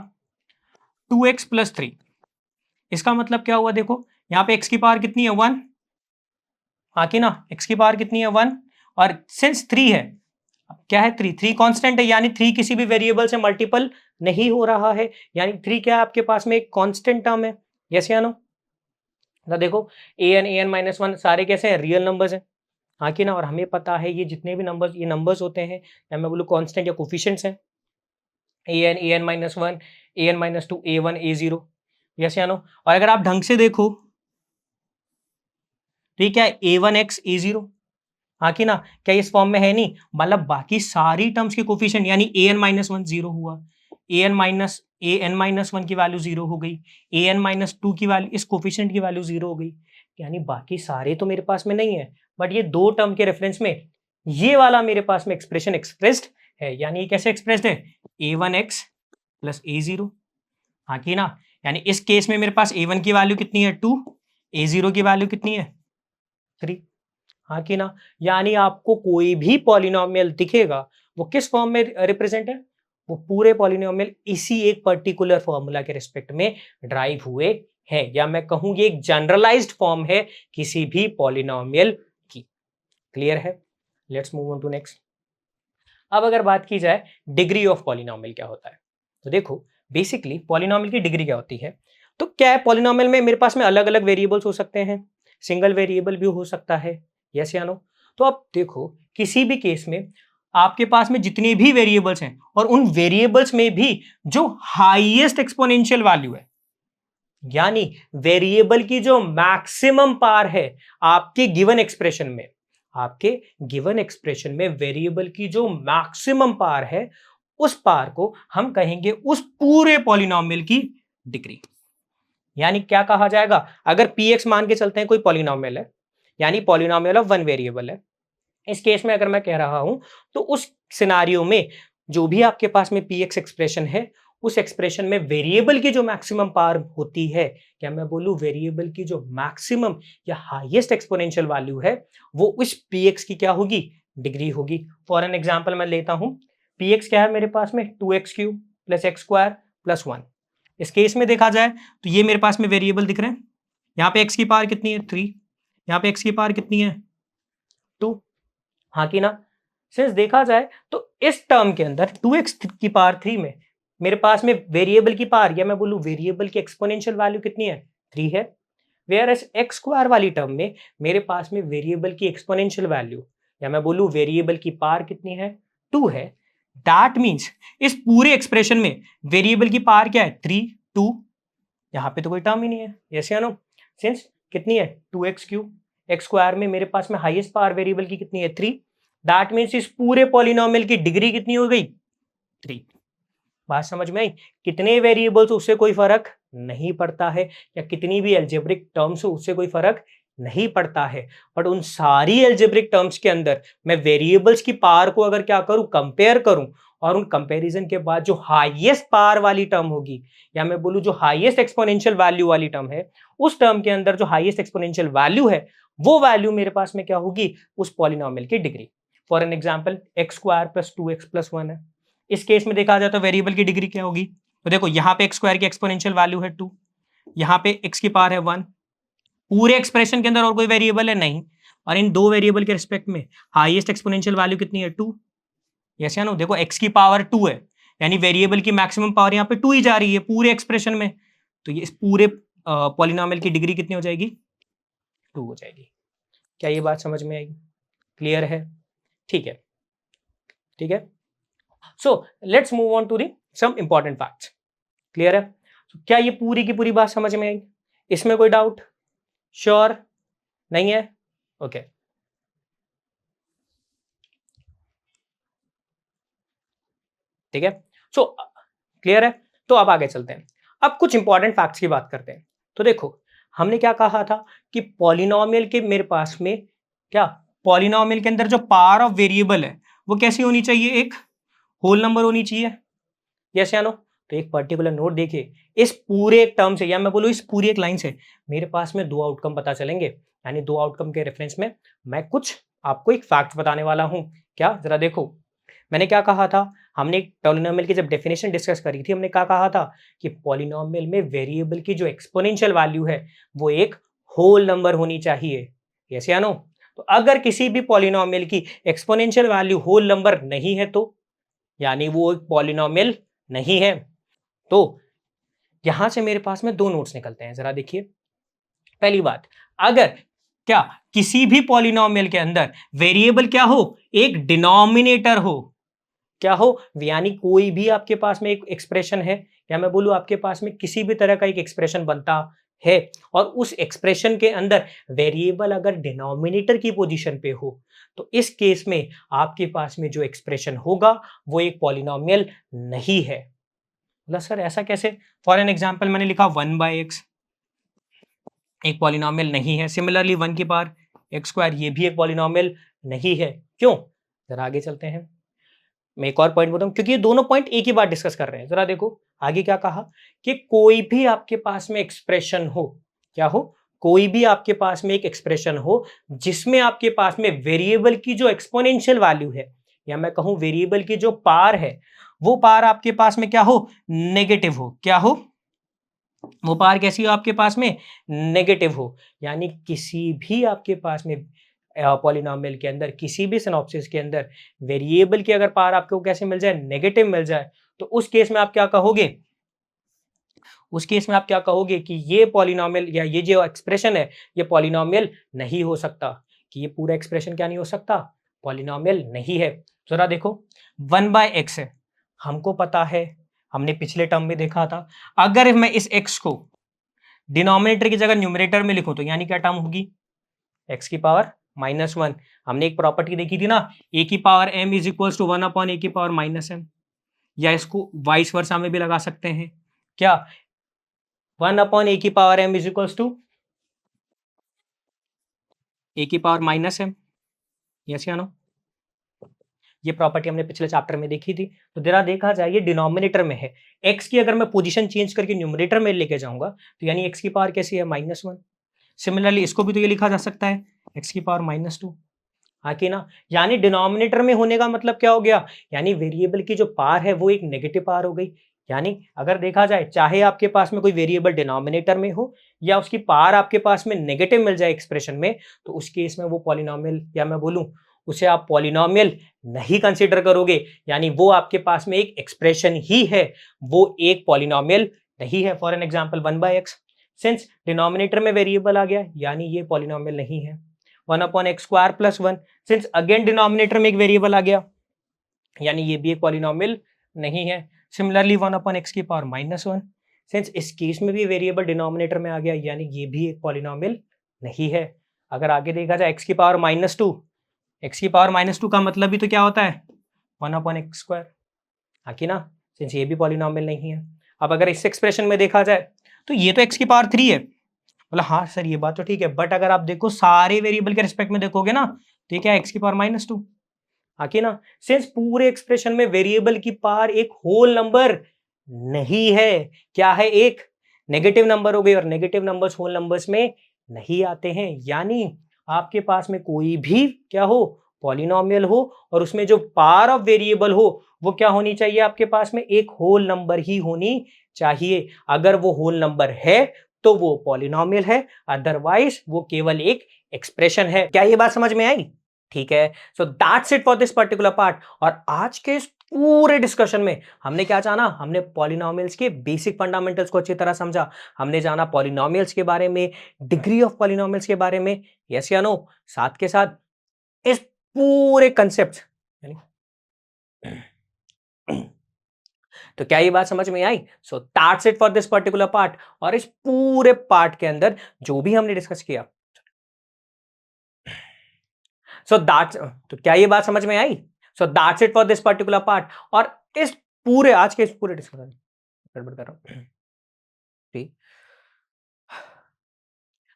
2x+3, इसका मतलब क्या हुआ, देखो यहाँ पे x की पावर कितनी है 1, हाँ कि ना, x की पावर कितनी है 1, और सिंस 3 है, क्या है 3 कांस्टेंट है, यानी 3 किसी भी वेरिएबल से मल्टीपल नहीं हो रहा है, यानी 3 क्या है आपके पास में एक कांस्टेंट टर्म है, यस या नो। तो देखो an -1 सारे कैसे हैं, रियल नंबर्स हैं, हाँ कि ना, और हमें पता है ये जितने भी नंबर्स, ये नंबर्स होते हैं या मैं बोलूँ कांस्टेंट या कोफिशिएंट्स हैं, an -1 an -2 a1 a0, yes या नो। और अगर आप ढंग से देखो तो ये क्या है, a1x a0, हाँ कि ना, क्या इस फॉर्म में है नहीं, मतलब बाकी सारी टर्म्स के कोफिशिएंट यानी an -1 0 हुआ, an-1 की वैल्यू 0 हो गई, an-2 की वैल्यू, इस कोफिशिएंट की वैल्यू 0 हो गई, यानी बाकी सारे तो मेरे पास में नहीं है, बट ये दो टर्म के रेफरेंस में ये वाला मेरे पास में एक्सप्रेशन एक्सप्रेस्ड है, यानी ये कैसे एक्सप्रेस्ड है, a1x + a0, हाँ कि ना, यानी इस केस में मेरे पास a1 की वैल्यू कितनी है 2, a0 की वैल्यू कितनी है 3, हाँ कि ना। यानी आपको कोई भी पॉलिनोमियल दिखेगा वो किस फॉर्म में रिप्रेजेंट है, वो पूरे पॉलिनोमियल इसी एक पर्टिकुलर फॉर्मूला के रिस्पेक्ट में ड्राइव हुए हैं, या मैं कहूं ये एक जनरलाइज्ड फॉर्म है किसी भी पॉलिनोमियल की, क्लियर है। Let's move on to next. अब अगर बात की जाए डिग्री ऑफ पॉलिनोमियल क्या होता है, तो देखो बेसिकली पॉलिनोमियल की डिग्री क्या होती है, तो क्या है, पॉलिनोमियल में मेरे पास में अलग अलग वेरिएबल्स हो सकते हैं, सिंगल वेरिएबल भी हो सकता है, यस या नो। तो अब देखो किसी भी केस में आपके पास में जितने भी वेरिएबल्स हैं और उन वेरिएबल्स में भी जो हाईएस्ट एक्सपोनेंशियल वैल्यू है, यानी वेरिएबल की जो मैक्सिमम पावर है आपके गिवन एक्सप्रेशन में, आपके गिवन एक्सप्रेशन में वेरिएबल की जो मैक्सिमम पावर है उस पावर को हम कहेंगे उस पूरे पॉलिनोमियल की डिग्री। यानी क्या कहा जाएगा, अगर px मान के चलते हैं कोई पॉलिनोमियल है, यानी पॉलिनोमियल ऑफ वन वेरिएबल है, इस केस में अगर मैं कह रहा हूं तो उस सिनारियो में जो भी आपके पास में px एक्सप्रेशन है उस एक्सप्रेशन में वेरिएबल की जो मैक्सिमम पावर होती है, क्या मैं बोलूं वेरिएबल की जो मैक्सिमम या हाईएस्ट एक्सपोनेंशियल वैल्यू है वो उस px की क्या होगी, डिग्री होगी। फॉर एन एग्जांपल मैं लेता हूं, px क्या है मेरे पास में 2x³ + x² + 1। इस केस में देखा जाए तो ये मेरे पास में वेरिएबल दिख रहे हैं, यहाँ पे x की पावर कितनी है 3, यहाँ पे x की पावर कितनी है 2, हाँ कि ना। सिंस देखा जाए तो इस टर्म के अंदर 2x की पावर 3 में मेरे पास में वेरिएबल की पावर या मैं बोलूं वेरिएबल की एक्सपोनेंशियल वैल्यू कितनी है 3 है, वेयर एज x² वाली टर्म में मेरे पास में वेरिएबल की एक्सपोनेंशियल वैल्यू या मैं बोलूं वेरिएबल की पावर कितनी है 2 है। दैट मीन्स इस पूरे एक्सप्रेशन में वेरिएबल की पावर क्या है 3 2, यहाँ पे तो कोई टर्म ही नहीं है, यस या नो। सिंस कितनी है 2x³ एक्स स्क्वायर में मेरे पास में हाईएस्ट पावर वेरिएबल की कितनी है 3, दैट मीन्स इस पूरे पॉलिनोमियल की डिग्री कितनी हो गई 3। बात समझ में आई? कितने वेरिएबल्स उससे कोई फर्क नहीं पड़ता है, या कितनी भी एल्जेब्रिक टर्म्स हो उससे कोई फर्क नहीं पड़ता है, बट उन सारी एल्जेब्रिक टर्म्स के अंदर मैं वेरिएबल्स की पावर को अगर क्या करूं, कंपेयर करूं, और उन कंपैरिजन के बाद जो हाईएस्ट पावर वाली टर्म होगी, या मैं बोलूं जो हाईएस्ट एक्सपोनेंशियल वैल्यू वाली टर्म है, उस टर्म के अंदर जो हाईएस्ट एक्सपोनेंशियल वैल्यू है वो वैल्यू मेरे पास में क्या होगी, उस पॉलिनोमियल की degree. For an example x square plus 2x plus 1 है। इस केस में देखा जाए तो वेरिएबल की डिग्री क्या होगी, तो देखो यहाँ पे एक्स स्क्वायर की एक्सपोनेंशियल वैल्यू है 2, यहाँ पे एक्स की पावर है 1, पूरे एक्सप्रेशन के अंदर और कोई वेरिएबल है नहीं, और इन दो वेरिएबल के रिस्पेक्ट में हाईएस्ट एक्सपोनेंशियल वैल्यू कितनी है 2। यस या नो? देखो एक्स की पावर 2 है, यानी वेरिएबल की मैक्सिमम पावर यहाँ पे 2 ही जा रही है पूरे एक्सप्रेशन में, तो ये इस पूरे पॉलिनोमियल की डिग्री कितनी हो जाएगी, 2 हो जाएगी। क्या ये बात समझ में आई? क्लियर है? ठीक है, ठीक है। So let's move on to the some important facts. Clear है? क्या ये पूरी की पूरी बात समझ में आई? इसमें कोई डाउट? श्योर नहीं है? ओके ठीक है। सो क्लियर है? तो अब आगे चलते हैं, अब कुछ इंपॉर्टेंट फैक्ट्स की बात करते हैं। तो देखो हमने क्या कहा था कि पॉलिनोमियल के मेरे पास में क्या, पॉलिनोमियल के अंदर जो पावर ऑफ वेरिएबल है वो कैसी होनी चाहिए, एक होल नंबर होनी चाहिए। यस या नो? तो एक पर्टिकुलर नोट देखिए, इस पूरे टर्म से, या मैं बोलूं इस पूरी एक लाइन से मेरे पास में दो आउटकम पता चलेंगे, यानी दो आउटकम के रेफरेंस में मैं कुछ आपको एक फैक्ट बताने वाला हूं। क्या? जरा देखो, मैंने क्या कहा था, हमने पॉलिनोमियल की जब डेफिनेशन डिस्कस करी थी, हमने क्या कहा था कि पॉलिनोमियल में वेरिएबल की जो एक्सपोनेंशियल वैल्यू है वो एक होल नंबर होनी चाहिए। यस या नो? तो अगर किसी भी पॉलिनोमियल की एक्सपोनेंशियल वैल्यू होल नंबर नहीं है तो यानी वो एक पॉलिनोमियल नहीं है। तो यहां से मेरे पास में दो नोट्स निकलते हैं, जरा देखिए। पहली बात, अगर क्या किसी भी पॉलिनोमियल के अंदर वेरिएबल क्या हो, एक डिनोमिनेटर हो, क्या हो, यानी कोई भी आपके पास में एक एक्सप्रेशन है, या मैं बोलूं आपके पास में किसी भी तरह का एक एक्सप्रेशन बनता है, और उस एक्सप्रेशन के अंदर वेरिएबल अगर डिनोमिनेटर की पोजीशन पे हो, तो इस केस में आपके पास में जो एक्सप्रेशन होगा वो एक पॉलिनोमियल नहीं है। बोला सर ऐसा कैसे? फॉर एन एग्जांपल मैंने लिखा 1/x एक पॉलिनोमियल नहीं है, सिमिलरली 1 की पावर एक्स स्क्वायर ये भी एक पॉलिनोमियल नहीं है। क्यों? जरा आगे चलते हैं, मैं एक और पॉइंट बताऊं, क्योंकि ये दोनों पॉइंट एक ही बार डिस्कस कर रहे हैं। जरा देखो आगे क्या कहा कि कोई भी आपके पास में एक्सप्रेशन हो, क्या हो, कोई भी आपके पास में एक एक्सप्रेशन हो जिसमें आपके पास में वेरिएबल की जो एक्सपोनेंशियल वैल्यू है, या मैं कहूं वेरिएबल की जो पावर है, वो पावर आपके पास में क्या हो, नेगेटिव हो। क्या हो? वो पावर कैसी हो आपके पास में, नेगेटिव हो। यानी किसी भी आपके पास में पॉलिनोमियल के अंदर, किसी भी सिनॉप्सिस के अंदर वेरिएबल की अगर पावर आपको कैसे मिल जाए, नेगेटिव मिल जाए, तो उस केस में आप क्या कहोगे, उस केस में आप क्या कहोगे कि ये पॉलिनोमियल या ये जो एक्सप्रेशन है ये पॉलिनोमियल नहीं हो सकता, कि ये पूरा एक्सप्रेशन क्या नहीं हो सकता, पॉलिनोमियल नहीं है। जरा देखो 1/x है, हमको पता है, हमने पिछले टर्म में देखा था, अगर मैं इस x को डिनोमिनेटर की जगह न्यूमरेटर में लिखूं तो यानी क्या टर्म होगी, x की पावर -1। हमने एक प्रॉपर्टी देखी थी ना, a की पावर m is equal to 1/a की पावर -m, या इसको वाइस वर्सा में भी लगा सकते हैं। क्या? 1/a की पावर m is equal to a की पावर -m। यस या नो? ये प्रॉपर्टी हमने पिछले चैप्टर में देखी थी। तो जरा देखा जाए ये डिनोमिनेटर में है, x की अगर मैं पोजीशन चेंज करके न्यूमरेटर में लेके जाऊंगा तो यानी x की पावर कैसी है, -1। सिमिलरली इसको भी तो ये लिखा जा सकता है x की पावर -2, हाँ कि ना? यानी डिनोमिनेटर में होने का मतलब क्या हो गया, यानी वेरिएबल की जो पावर है वो एक नेगेटिव पावर हो गई। यानी अगर देखा जाए, चाहे आपके पास में कोई वेरिएबल डिनोमिनेटर में हो या उसकी पावर आपके पास में नेगेटिव मिल जाए एक्सप्रेशन में, तो उस केस में वो पॉलिनोमियल, या मैं बोलूं उसे आप पॉलिनोमियल नहीं कंसीडर करोगे, यानी वो आपके पास में एक एक्सप्रेशन ही है, वो एक पॉलिनोमियल नहीं है। For an example 1/x, since denominator में वेरिएबल आ गया यानी ये पॉलिनोमियल नहीं है। 1/x² + 1, सिंस अगेन डिनोमिनेटर में एक वेरिएबल आ गया यानी ये भी एक पॉलिनोमियल नहीं है। सिमिलरली 1/x की पावर -1, सिंस इस केस में भी वेरिएबल डिनोमिनेटर में आ गया यानी ये भी एक पॉलिनोमियल नहीं है। अगर आगे देखा जाए x की पावर -2, x की पावर -2 का मतलब भी तो क्या होता है 1/x², हाँ कि ना, सिंस ये भी पॉलिनोमियल नहीं है। अब अगर इस एक्सप्रेशन में देखा जाए तो ये तो x की पावर 3 है, बोला हाँ सर ये बात तो ठीक है, बट अगर आप देखो सारे वेरिएबल के रिस्पेक्ट में देखोगे ना तो ये क्या x की पावर -2, हाँ कि ना, सिंस पूरे एक्सप्रेशन में वेरिएबल की पावर एक होल नंबर नहीं है, क्या है, एक नेगेटिव नंबर हो गई, और नेगेटिव नंबर्स होल नंबर्स में नहीं आते हैं। यानी आपके पास में कोई भी क्या हो, पॉलिनोमियल हो, और उसमें जो पावर ऑफ वेरिएबल हो वो क्या होनी चाहिए, आपके पास में एक होल नंबर ही होनी चाहिए। अगर वो होल नंबर है तो वो पॉलिनोमियल है, अदरवाइज वो केवल एक एक्सप्रेशन है। क्या ये बात समझ में आई? ठीक है, सो that's it for this particular part. और आज के इस पूरे डिस्कशन में हमने क्या जाना, हमने पॉलिनोमियल्स के बेसिक फंडामेंटल्स को अच्छी तरह समझा, हमने जाना पॉलिनोमियल्स के बारे में, डिग्री ऑफ पॉलिनोमियल्स के बारे में, यस या नो, साथ के साथ इस पूरे कंसेप्ट तो क्या ये बात समझ में आई? So that's it for this particular part. और इस पूरे पार्ट के अंदर जो भी हमने डिस्कस किया, सो दैट्स, तो क्या ये बात समझ में आई? So that's it for this particular part. और इस पूरे आज के इस पूरे डिस्कशन, गड़बड़ कर रहा हूं, ठीक,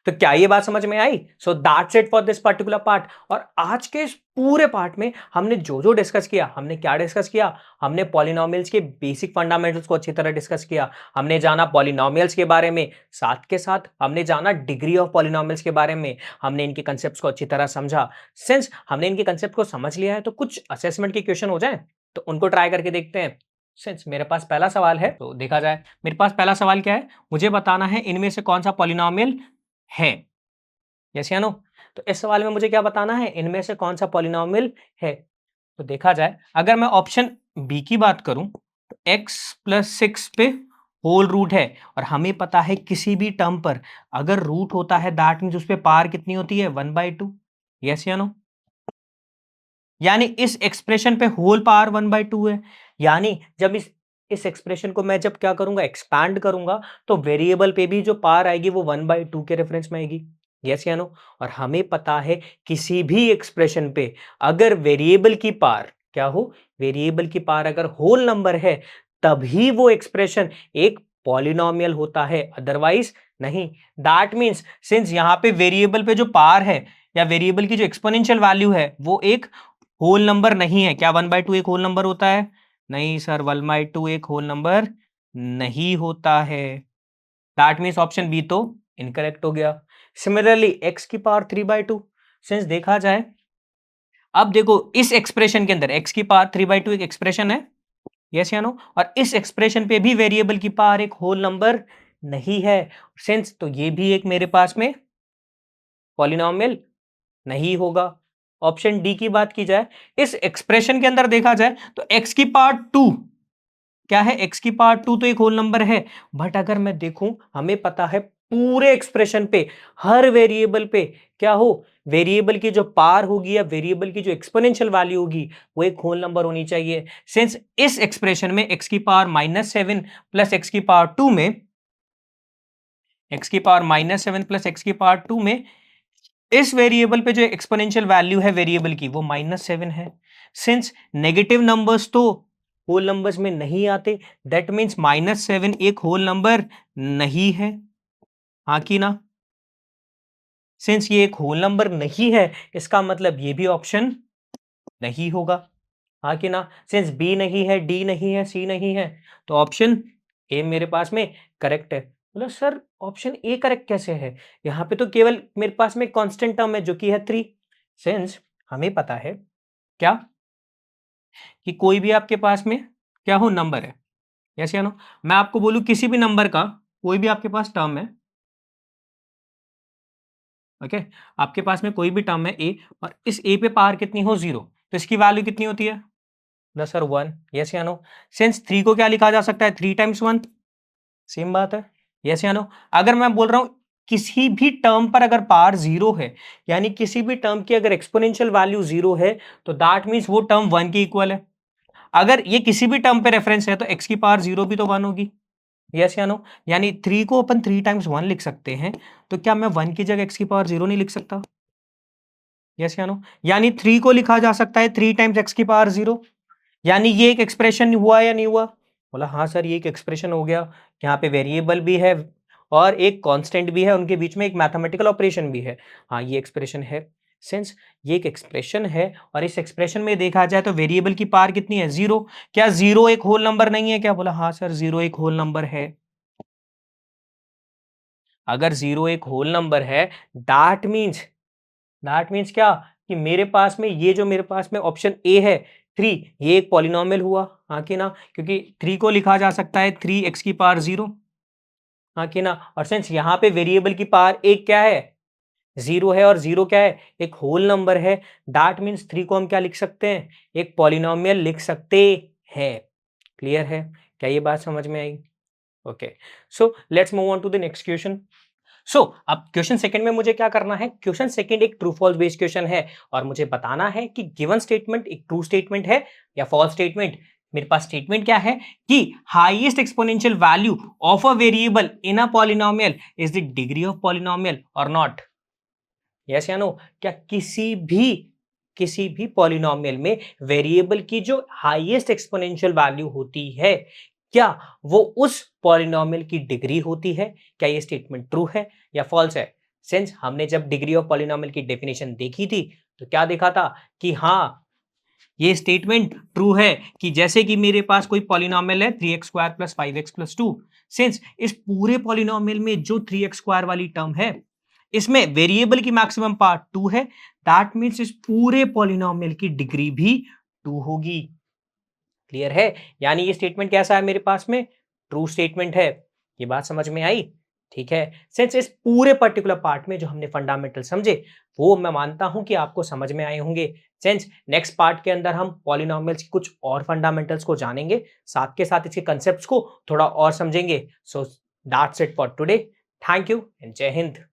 तो क्या ये बात समझ में आई? So that's it for this particular part. और आज के इस पूरे पार्ट में हमने जो जो डिस्कस किया, हमने क्या डिस्कस किया, हमने पॉलिनोमियल्स के बेसिक फंडामेंटल्स को अच्छी तरह डिस्कस किया, हमने जाना पॉलिनोमियल्स के बारे में, साथ के साथ हमने जाना डिग्री ऑफ पॉलिनोमियल्स के बारे में, हमने इनके कंसेप्ट को अच्छी तरह समझा। सिंस हमने इनके कंसेप्ट को समझ लिया है तो कुछ असेसमेंट के क्वेश्चन हो जाए तो उनको ट्राई करके देखते हैं। सिंस मेरे पास पहला सवाल है तो देखा जाए, मेरे पास पहला सवाल क्या है, मुझे बताना है इनमें से कौन सा पॉलिनोमियल है, यस या नो। तो इस सवाल में मुझे क्या बताना है, इनमें से कौन सा पॉलिनोमियल है। तो देखा जाए अगर मैं ऑप्शन बी की बात करूं तो x + 6 पे होल रूट है, और हमें पता है किसी भी टर्म पर अगर रूट होता है दैट मींस उस पे पावर कितनी होती है 1/2, यस या नो। यानी इस एक्सप्रेशन पे होल पावर 1/2 है, यानी जब इस एक्सप्रेशन को मैं जब क्या करूंगा, एक्सपैंड करूंगा, तो वेरिएबल पे भी जो पावर आएगी वो 1/2 के रेफरेंस में आएगी, यस या नो। और हमें पता है किसी भी एक्सप्रेशन पे अगर वेरिएबल की पावर क्या हो, वेरिएबल की पावर अगर होल नंबर है तभी वो एक्सप्रेशन एक पॉलिनोमियल होता है, अदरवाइज नहीं। दैट मींस सिंस यहां पे वेरिएबल पे जो पावर है या वेरिएबल की जो एक्सपोनेंशियल वैल्यू है वो एक होल नंबर नहीं है। क्या 1/2 एक होल नंबर होता है? नहीं सर, 1/2 एक होल नंबर नहीं होता है। दैट मीन्स ऑप्शन बी तो इनकरेक्ट हो गया। सिमिलरली x की पावर 3/2, सिंस देखा जाए, अब देखो इस एक्सप्रेशन के अंदर x की पावर 3/2 एक एक्सप्रेशन है, यस या नो, और इस एक्सप्रेशन पे भी वेरिएबल की पावर एक होल नंबर नहीं है, सिंस तो ये भी एक मेरे पास में पॉलिनोमियल नहीं होगा। ऑप्शन डी की बात की जाए, इस एक्सप्रेशन के अंदर देखा जाए तो x की पावर 2 क्या है, x की पावर 2 तो एक होल नंबर है, बट अगर मैं देखूं हमें पता है पूरे एक्सप्रेशन पे हर वेरिएबल पे क्या हो, वेरिएबल की जो पावर होगी या वेरिएबल की जो एक्सपोनेंशियल वैल्यू होगी वो एक होल नंबर होनी चाहिए। सिंस इस एक्सप्रेशन में x की पावर -7 प्लस x की पावर 2 में, x की पावर -7 प्लस x की पावर 2 में इस वेरिएबल पे जो एक्सपोनेंशियल वैल्यू है वेरिएबल की वो -7 है। सिंस नेगेटिव नंबर्स तो होल नंबर्स में नहीं आते, दैट मीन्स -7 एक होल नंबर नहीं है, हाँ कि ना। सिंस ये एक होल नंबर नहीं है इसका मतलब ये भी ऑप्शन नहीं होगा, हाँ कि ना। सिंस बी नहीं है, डी नहीं है, सी नहीं है, तो ऑप्शन ए मेरे पास में करेक्ट है। बोलो सर ऑप्शन ए करेक्ट कैसे है, यहाँ पे तो केवल मेरे पास में कांस्टेंट टर्म है जो कि है 3। सिंस हमें पता है क्या कि कोई भी आपके पास में क्या हो नंबर है, यस या नो। मैं आपको बोलूं किसी भी नंबर का कोई भी आपके पास टर्म है, ओके, आपके पास में कोई भी टर्म है ए, और इस ए पे पावर कितनी हो 0, तो इसकी वैल्यू कितनी होती है, दस सर 1, यस या नो। सिंस 3 को क्या लिखा जा सकता है, 3 टाइम्स 1, सेम बात है, यस या नो। अगर मैं बोल रहा हूं किसी भी टर्म पर अगर पावर 0 है, यानी किसी भी टर्म की अगर एक्सपोनेंशियल वैल्यू 0 है तो दैट मींस वो टर्म 1 के इक्वल है। अगर ये किसी भी टर्म पे रेफरेंस है तो x की पावर 0 भी तो 1 होगी, यस या नो। यानी 3 को अपन 3 टाइम्स 1 लिख सकते हैं, तो क्या मैं 1 की जगह x की पावर 0 नहीं लिख सकता? यस या नो? यानी 3 को लिखा जा सकता है 3 टाइम्स x की पावर 0, यानी ये एक एक्सप्रेशन हुआ या नहीं हुआ? बोला हाँ सर, ये एक एक्सप्रेशन हो गया। यहाँ पे वेरिएबल भी है और एक कांस्टेंट भी है, उनके बीच में एक मैथमेटिकल ऑपरेशन भी है। हाँ, ये एक्सप्रेशन है। सिंस ये एक एक्सप्रेशन है और इस एक्सप्रेशन में देखा जाए तो वेरिएबल की पावर कितनी है? 0। क्या 0 एक होल नंबर नहीं है क्या? बोला हाँ सर, 0 एक होल नंबर है। अगर 0 एक होल नंबर है, दैट मीन्स क्या? कि मेरे पास में ये जो मेरे पास में ऑप्शन ए है 3, ये एक पॉलिनोमियल हुआ, हाँ कि ना? क्योंकि 3 को लिखा जा सकता है 3x की पावर 0, हाँ कि ना? और सिंस यहाँ पे वेरिएबल की पावर एक क्या है? 0 है, और 0 क्या है? एक होल नंबर है। दैट मीन्स 3 को हम क्या लिख सकते हैं? एक पॉलिनोमियल लिख सकते हैं। क्लियर है? क्या ये बात समझ में आई? Okay, so let's move on to the next question. अब क्वेश्चन सेकंड में मुझे क्या करना है? क्वेश्चन सेकंड एक ट्रू फॉल्स बेस्ड क्वेश्चन है और मुझे बताना है कि गिवन स्टेटमेंट एक ट्रू स्टेटमेंट है या फॉल्स स्टेटमेंट। मेरे पास स्टेटमेंट क्या है कि highest exponential value of a variable in a polynomial is the degree of polynomial और नॉट। यस या नो? क्या किसी भी पॉलिनोमियल में वेरिएबल की जो हाईएस्ट एक्सपोनेंशियल वैल्यू होती है, क्या वो उस पॉलिनोमियल की डिग्री होती है? क्या ये स्टेटमेंट ट्रू है या फॉल्स है? सिंस हमने जब डिग्री ऑफ पॉलिनोमियल की डेफिनेशन देखी थी तो क्या देखा था कि हाँ, ये स्टेटमेंट ट्रू है कि जैसे कि मेरे पास कोई पॉलिनोमियल है 3x² + 5x + 2, सिंस इस पूरे पॉलिनोमियल में जो 3x² वाली टर्म है, इसमें वेरिएबल की मैक्सिमम पावर 2 है, दैट मीन्स इस पूरे पॉलिनोमियल की डिग्री भी 2 होगी। क्लियर है? यानी ये स्टेटमेंट कैसा है मेरे पास में? ट्रू स्टेटमेंट है। ये बात समझ में आई? ठीक है। सिंस इस पूरे पर्टिकुलर पार्ट में जो हमने फंडामेंटल समझे, वो मैं मानता हूं कि आपको समझ में आए होंगे। सिंस नेक्स्ट पार्ट के अंदर हम पॉलिनोमियल्स की कुछ और फंडामेंटल्स को जानेंगे, साथ के साथ इसके कंसेप्ट्स को थोड़ा और समझेंगे। सो that's it for today. Thank you and जय हिंद।